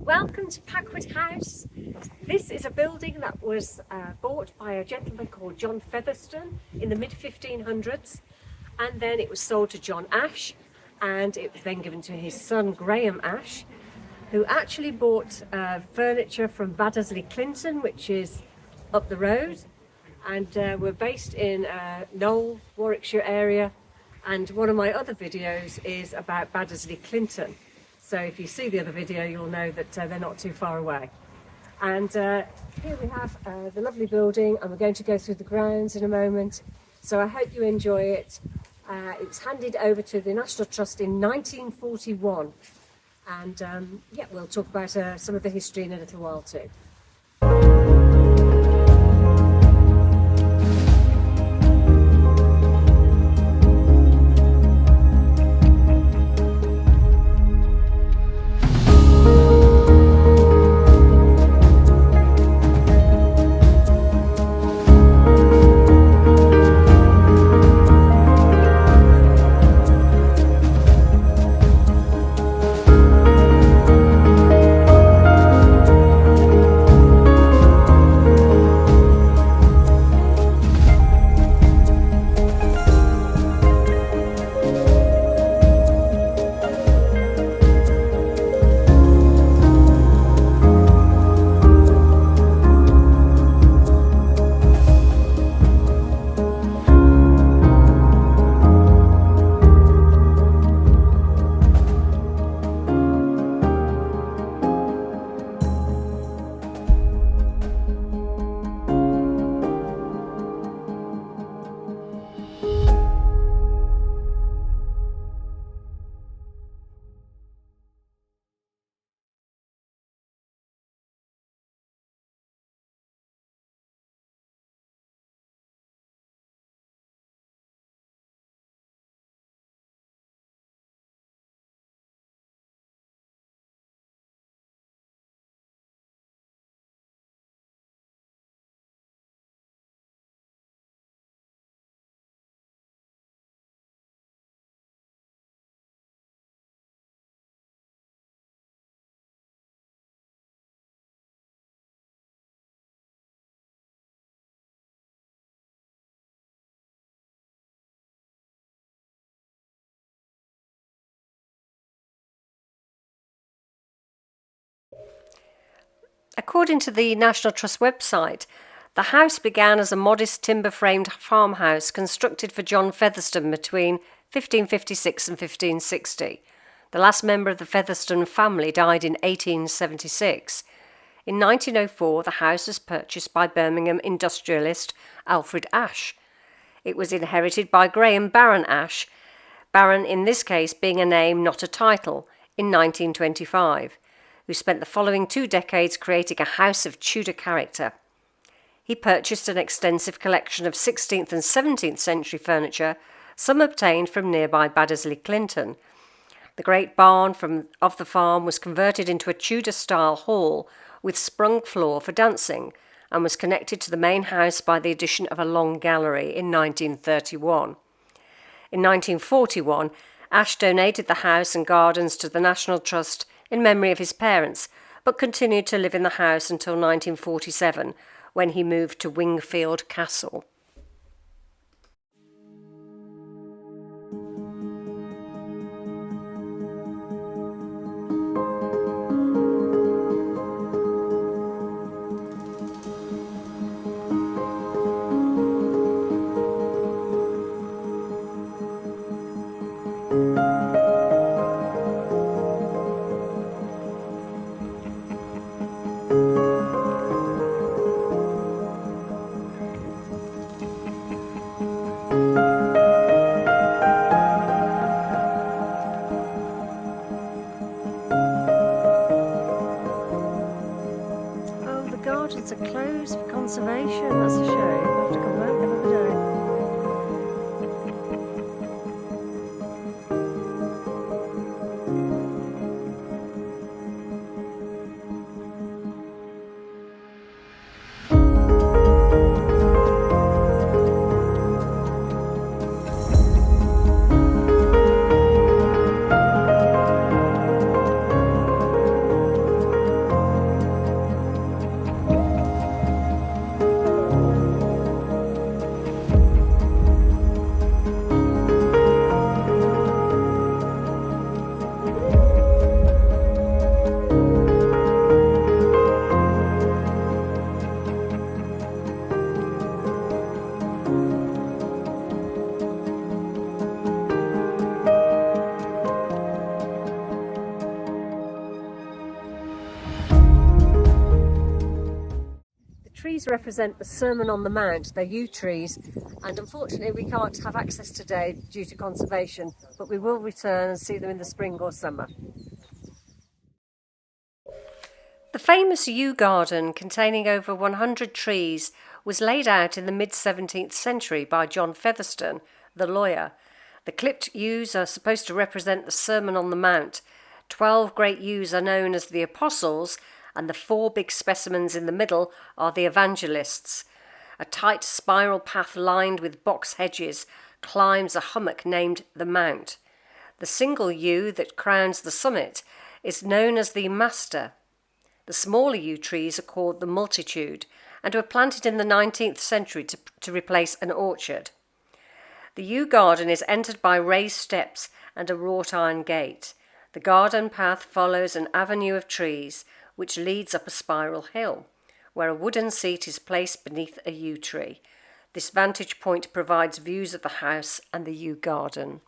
Welcome to Packwood House. This is a building that was bought by a gentleman called John Featherstone in the mid-1500s, and then it was sold to John Ashe, and it was then given to his son Graham Ashe, who actually bought furniture from Baddesley Clinton, which is up the road, and we're based in Knoll, Warwickshire area, and one of my other videos is about Baddesley Clinton. So if you see the other video, you'll know that they're not too far away. And here we have the lovely building, and we're going to go through the grounds in a moment. So I hope you enjoy it. It was handed over to the National Trust in 1941. And yeah, we'll talk about some of the history in a little while too. According to the National Trust website, the house began as a modest timber-framed farmhouse constructed for John Featherstone between 1556 and 1560. The last member of the Featherstone family died in 1876. In 1904, the house was purchased by Birmingham industrialist Alfred Ashe. It was inherited by Graham Baron Ashe, Baron in this case being a name, not a title, in 1925, who spent the following 2 decades creating a house of Tudor character. He purchased an extensive collection of 16th and 17th century furniture, some obtained from nearby Baddesley Clinton. The great barn of the farm was converted into a Tudor-style hall with sprung floor for dancing and was connected to the main house by the addition of a long gallery in 1931. In 1941, Ashe donated the house and gardens to the National Trust in memory of his parents, but continued to live in the house until 1947, when he moved to Wingfield Castle. Gardens are closed for conservation. That's a shame. We'll have to come back another day. Trees represent the Sermon on the Mount. They're yew trees, and unfortunately we can't have access today due to conservation, but we will return and see them in the spring or summer. The famous yew garden, containing over 100 trees, was laid out in the mid-17th century by John Featherstone, the lawyer. The clipped yews are supposed to represent the Sermon on the Mount. 12 great yews are known as the Apostles, and the 4 big specimens in the middle are the Evangelists. A tight spiral path lined with box hedges climbs a hummock named the Mount. The single yew that crowns the summit is known as the Master. The smaller yew trees are called the Multitude and were planted in the 19th century to replace an orchard. The yew garden is entered by raised steps and a wrought iron gate. The garden path follows an avenue of trees which leads up a spiral hill, where a wooden seat is placed beneath a yew tree. This vantage point provides views of the house and the yew garden.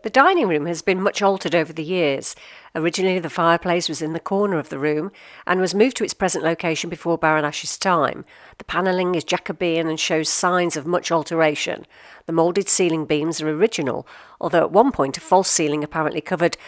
The dining room has been much altered over the years. Originally the fireplace was in the corner of the room and was moved to its present location before Baron Ashe's time. The panelling is Jacobean and shows signs of much alteration. The moulded ceiling beams are original, although at one point a false ceiling apparently covered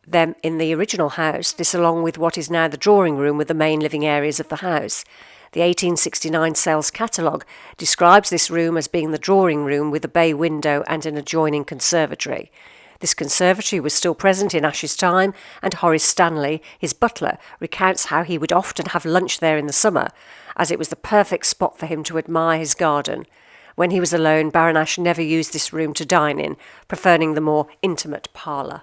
them in the original house, this along with what is now the drawing room with the main living areas of the house. The 1869 sales catalogue describes this room as being the drawing room with a bay window and an adjoining conservatory. This conservatory was still present in Ash's time, and Horace Stanley, his butler, recounts how he would often have lunch there in the summer, as it was the perfect spot for him to admire his garden. When he was alone, Baron Ash never used this room to dine in, preferring the more intimate parlour.